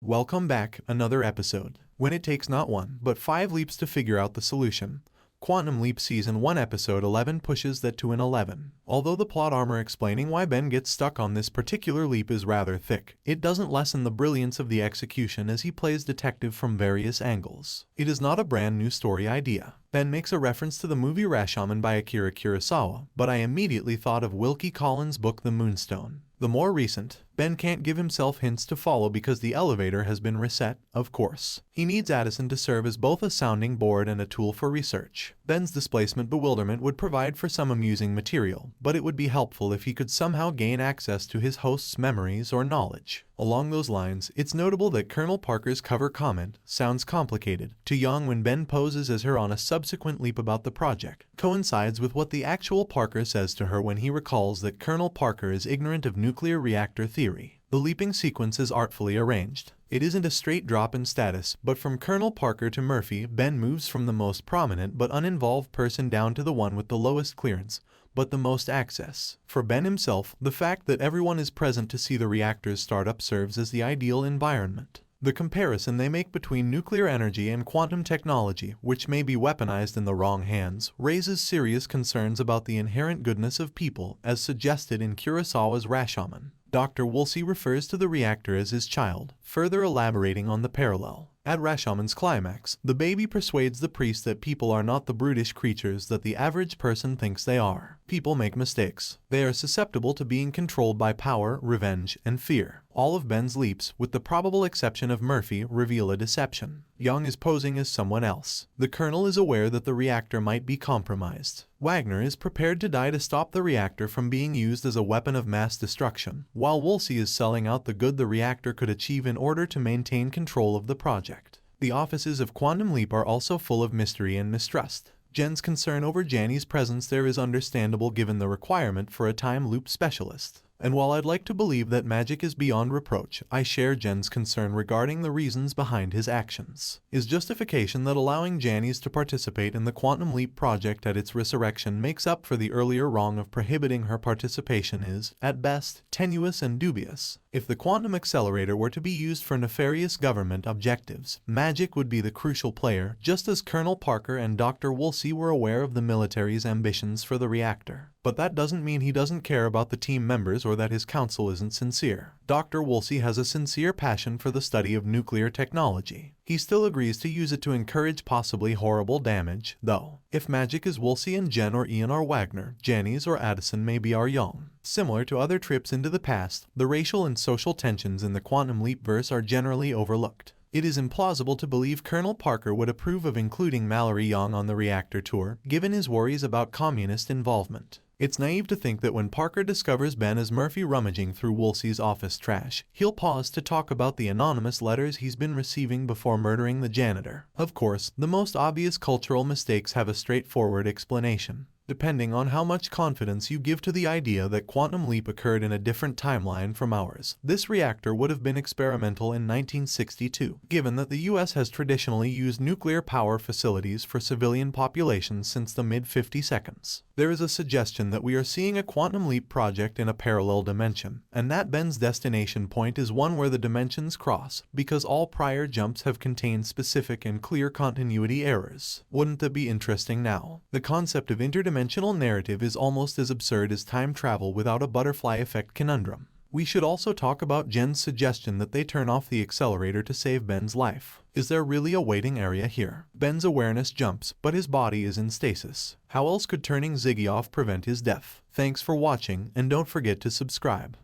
Welcome back, another episode. When it takes not one, but 5 leaps to figure out the solution. Quantum Leap Season 1 Episode 11 pushes that to an 11. Although the plot armor explaining why Ben gets stuck on this particular leap is rather thick, it doesn't lessen the brilliance of the execution as he plays detective from various angles. It is not a brand new story idea. Ben makes a reference to the movie Rashomon by Akira Kurosawa, but I immediately thought of Wilkie Collins' book The Moonstone. The more recent, Ben can't give himself hints to follow because the elevator has been reset, of course. He needs Addison to serve as both a sounding board and a tool for research. Ben's displacement bewilderment would provide for some amusing material, but it would be helpful if he could somehow gain access to his host's memories or knowledge. Along those lines, it's notable that Colonel Parker's cover comment, "sounds complicated," to Young when Ben poses as her on a subsequent leap about the project, coincides with what the actual Parker says to her when he recalls that Colonel Parker is ignorant of nuclear reactor theory. The leaping sequence is artfully arranged. It isn't a straight drop in status, but from Colonel Parker to Murphy, Ben moves from the most prominent but uninvolved person down to the one with the lowest clearance, but the most access. For Ben himself, the fact that everyone is present to see the reactor's startup serves as the ideal environment. The comparison they make between nuclear energy and quantum technology, which may be weaponized in the wrong hands, raises serious concerns about the inherent goodness of people, as suggested in Kurosawa's Rashomon. Dr. Woolsey refers to the reactor as his child, further elaborating on the parallel. At Rashomon's climax, the baby persuades the priest that people are not the brutish creatures that the average person thinks they are. People make mistakes. They are susceptible to being controlled by power, revenge, and fear. All of Ben's leaps, with the probable exception of Murphy, reveal a deception. Young is posing as someone else. The Colonel is aware that the reactor might be compromised. Wagner is prepared to die to stop the reactor from being used as a weapon of mass destruction, while Woolsey is selling out the good the reactor could achieve in order to maintain control of the project. The offices of Quantum Leap are also full of mystery and mistrust. Jen's concern over Janny's presence there is understandable given the requirement for a time loop specialist. And while I'd like to believe that magic is beyond reproach, I share Jen's concern regarding the reasons behind his actions. His justification that allowing Jannies to participate in the Quantum Leap project at its resurrection makes up for the earlier wrong of prohibiting her participation is, at best, tenuous and dubious. If the quantum accelerator were to be used for nefarious government objectives, magic would be the crucial player, just as Colonel Parker and Dr. Woolsey were aware of the military's ambitions for the reactor. But that doesn't mean he doesn't care about the team members or that his counsel isn't sincere. Dr. Woolsey has a sincere passion for the study of nuclear technology. He still agrees to use it to encourage possibly horrible damage, though. If magic is Woolsey and Jen or Ian or Wagner, Janice or Addison may be our Young. Similar to other trips into the past, the racial and social tensions in the Quantum Leap verse are generally overlooked. It is implausible to believe Colonel Parker would approve of including Mallory Young on the reactor tour, given his worries about communist involvement. It's naive to think that when Parker discovers Ben as Murphy rummaging through Woolsey's office trash, he'll pause to talk about the anonymous letters he's been receiving before murdering the janitor. Of course, the most obvious cultural mistakes have a straightforward explanation. Depending on how much confidence you give to the idea that Quantum Leap occurred in a different timeline from ours, this reactor would have been experimental in 1962, given that the US has traditionally used nuclear power facilities for civilian populations since the mid-52s. There is a suggestion that we are seeing a Quantum Leap project in a parallel dimension, and that Ben's destination point is one where the dimensions cross, because all prior jumps have contained specific and clear continuity errors. Wouldn't that be interesting now? The concept of interdimensional narrative is almost as absurd as time travel without a butterfly effect conundrum. We should also talk about Jen's suggestion that they turn off the accelerator to save Ben's life. Is there really a waiting area here? Ben's awareness jumps, but his body is in stasis. How else could turning Ziggy off prevent his death? Thanks for watching, and don't forget to subscribe.